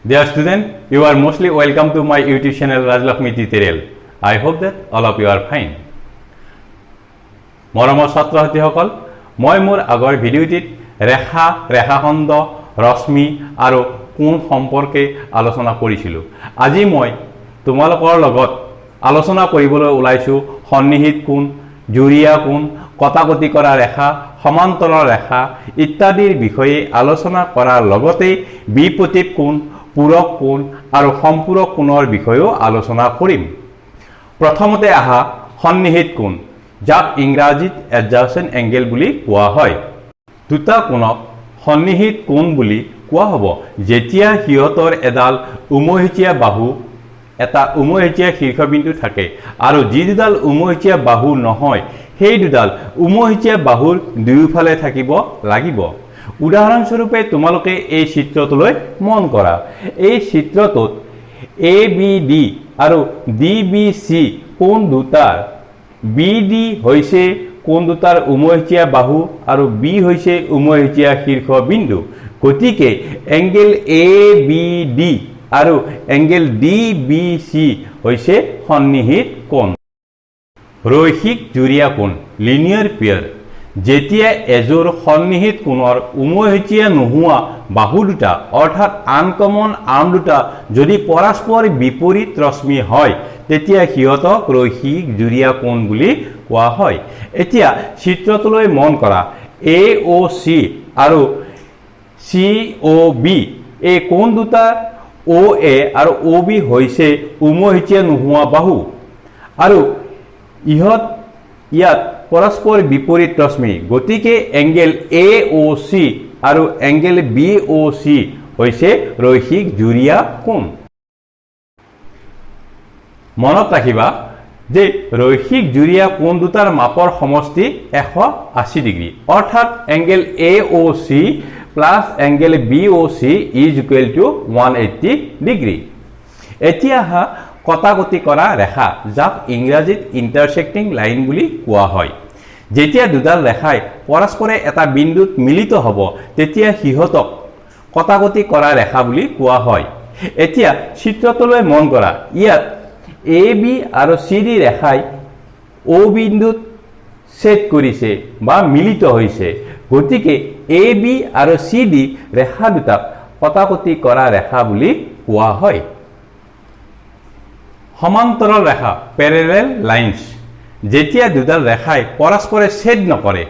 Dear student, you are mostly welcome to my YouTube channel Rajlakhmi tutorial. I hope that all of you are fine. মৰমৰ ছাত্ৰ-ছাত্ৰীসকল, মই মোৰ আগৰ ভিডিঅ'টিত ৰেখা, ৰেখাখণ্ড, ৰশ্মি আৰু কোণ সম্পৰ্কে আলোচনা কৰিছিলো। আজি মই তোমালোকৰ লগত আলোচনা কৰিবলৈ ওলাইছো সন্নিহিত কোণ, জুৰীয়া কোণ, কটাকটি কৰা ৰেখা, সমান্তৰাল ৰেখা ইত্যাদিৰ বিষয়ে আলোচনা কৰাৰ লগতে বিপৰীত কোণ, পূৰক কোণ আৰু সম্পূৰক কোণৰ বিষয়েও আলোচনা কৰিম। প্ৰথমতে আহা সন্নিহিত কোণ, যাক ইংৰাজীত এডজাসেন্ট এংগেল বুলি কোৱা হয়। দুটা কোণক সন্নিহিত কোণ বুলি কোৱা হ'ব যেতিয়া সিহঁতৰ এডাল উমৈহতীয়া বাহু, এটা উমৈহতীয়া শীৰ্ষবিন্দু থাকে আৰু যি দুডাল উমৈহতীয়া বাহু নহয় সেই দুডাল উমৈহতীয়া বাহুৰ দুয়োফালে থাকিব লাগিব। উদাহৰণস্বৰূপে তোমালোকে এই চিত্ৰটোলৈ মন কৰা। এই চিত্ৰটোত ABD আৰু DBC কোণ দুটাৰ BD হৈছে কোণ দুটাৰ উমৈহতীয়া বাহু আৰু B হৈছে উমৈহতীয়া শীৰ্ষবিন্দু। গতিকে এংগেল ABD আৰু এংগেল DBC হৈছে সন্নিহিত কোণ। ৰৈখিক জুৰীয়া কোণ, লিনিয়াৰ পেয়াৰ, যেতিয়া এযোৰ সন্নিহিত কোণৰ উমৈহতীয়া নোহোৱা বাহু দুটা অৰ্থাৎ আনকমন আৰ্ম দুটা যদি পৰস্পৰ বিপৰীত ৰশ্মি হয় তেতিয়া সিহঁতক ৰৈখিক জুৰীয়া কোণ বুলি কোৱা হয়। এতিয়া চিত্ৰটোলৈ মন কৰা। AOC আৰু COB এই কোণ দুটা OA আৰু OB হৈছে উমৈহতীয়া নোহোৱা বাহু আৰু ইয়াত পৰস্পৰ বিপৰীত ৰশ্মি। গতিকে এংগেল AOC আৰু এংগেল BOC হৈছে ৰৈখিক জুৰীয়া কোণ। মনত ৰাখিবা যে ৰৈখিক জুৰীয়া কোণ দুটাৰ মাপৰ সমষ্টি 180 ডিগ্ৰী, অৰ্থাৎ angle AOC plus angle BOC is equal to 180 degree. এতিয়া কটাকটি কৰা ৰেখা, যাক ইংৰাজীত ইণ্টাৰচেক্টিং লাইন বুলি কোৱা হয়। যেতিয়া দুডাল ৰেখাই পৰস্পৰে এটা বিন্দুত মিলিত হ'ব তেতিয়া সিহঁতক কটাকটি কৰা ৰেখা বুলি কোৱা হয়। এতিয়া চিত্ৰটোলৈ মন কৰা। ইয়াত AB আৰু CD ৰেখাই O বিন্দুত ছেদ কৰিছে বা মিলিত হৈছে। গতিকে AB আৰু CD ৰেখা দুটাক কটাকটি কৰা ৰেখা বুলি কোৱা হয়। সমান্তৰাল ৰেখা, পেৰেলেল লাইনছ, যেতিয়া দুডাল ৰেখাই পৰস্পৰে ছেদ নকৰে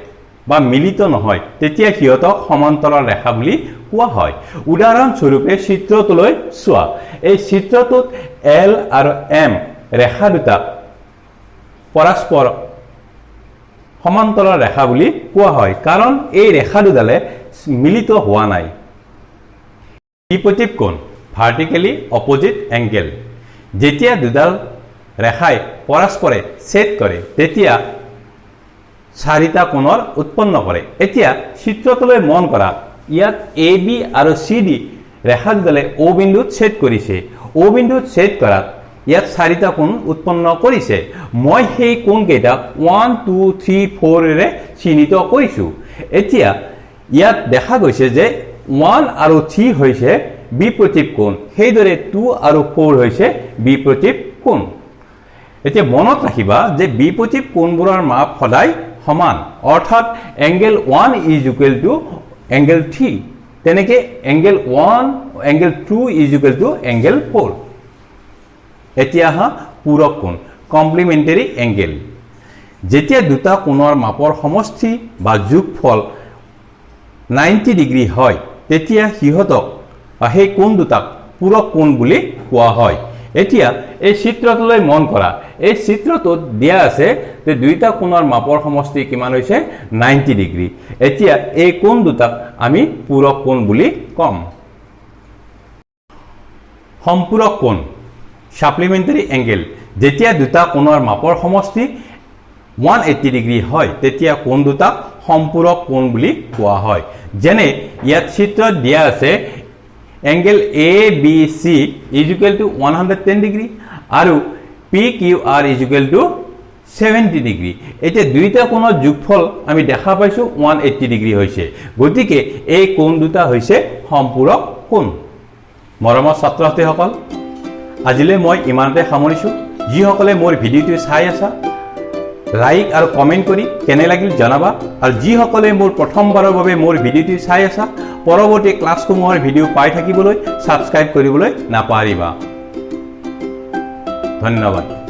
বা মিলিত নহয় তেতিয়া সিহঁতক সমান্তৰাল ৰেখা বুলি কোৱা হয়। উদাহৰণস্বৰূপে চিত্ৰটোলৈ চোৱা। এই চিত্ৰটোত L আৰু M ৰেখা দুটা পৰস্পৰ সমান্তৰাল ৰেখা বুলি কোৱা হয় কাৰণ এই ৰেখা দুডালে মিলিত হোৱা নাই। বিপৰীত কোণ, ভাৰ্টিকেলি অপজিট এংগেল, যেতিয়া দুডাল ৰেখাই পৰস্পৰে ছেদ কৰে তেতিয়া চাৰিটা কোণৰ উৎপন্ন কৰে। এতিয়া চিত্ৰটোলৈ মন কৰা। ইয়াত AB আৰু CD ৰেখা দুডালে O বিন্দুত ছেদ কৰিছে। O বিন্দুত ছেদ কৰাত ইয়াত চাৰিটা কোণ উৎপন্ন কৰিছে। মই সেই কোণকেইটাক 1, 2, 3, 4 ৰে চিহ্নিত কৰিছো। এতিয়া ইয়াত দেখা গৈছে যে 1 আৰু 3 হৈছে বিপৰীত কোণ, সেইদৰে 2 আৰু 4 হৈছে বিপৰীত কোণ। এতিয়া মনত ৰাখিবা যে বিপৰীত কোণবোৰৰ মাপ সদায় সমান, অৰ্থাৎ angle 1 is equal to angle 3, তেনেকে angle 1 angle 2 is equal to angle 4। এতিয়া পূৰক কোণ, কমপ্লিমেণ্টাৰী এংগেল, যেতিয়া দুটা কোণৰ মাপৰ সমষ্টি বা যোগফল 90 ডিগ্ৰী হয় তেতিয়া সিহঁতক সেই কোণ দুটাক পূৰক কোণ বুলি কোৱা হয়। এতিয়া এই চিত্ৰটোলৈ মন কৰা। এই চিত্ৰটোত দিয়া আছে যে দুইটা কোণৰ মাপৰ সমষ্টি কিমান হৈছে 90 ডিগ্ৰী। এতিয়া এই কোণ দুটাক আমি পূৰক কোণ বুলি কম। সম্পূৰক কোণ, সাপ্লিমেণ্টাৰী এংগেল, যেতিয়া দুটা কোণৰ মাপৰ সমষ্টি 180 ডিগ্ৰী হয় তেতিয়া কোণ দুটাক সম্পূৰক কোণ বুলি কোৱা হয়। যেনে ইয়াত চিত্ৰত দিয়া আছে angle ABC is equal to 110 degree আৰু PQR is equal to 70 degree. এতিয়া দুইটা কোণৰ যোগফল আমি দেখা পাইছো 180 ডিগ্ৰী হৈছে। গতিকে এই কোণ দুটা হৈছে সম্পূৰক কোণ। মৰমৰ ছাত্ৰ ছাত্ৰীসকল, আজিলৈ মই ইমানতে সামৰিছোঁ। যিসকলে মোৰ ভিডিঅ'টো চাই আছা, লাইক আৰু কমেণ্ট কৰি কেনে লাগিল জনাবা। আৰু যিসকলে মোৰ প্ৰথমবাৰৰ বাবে মোৰ ভিডিঅ'টো চাই আছা, পৰৱৰ্তী ক্লাছসমূহৰ ভিডিঅ' পাই থাকিবলৈ ছাবস্ক্ৰাইব কৰিবলৈ নাপাহৰিবা। ধন্যবাদ।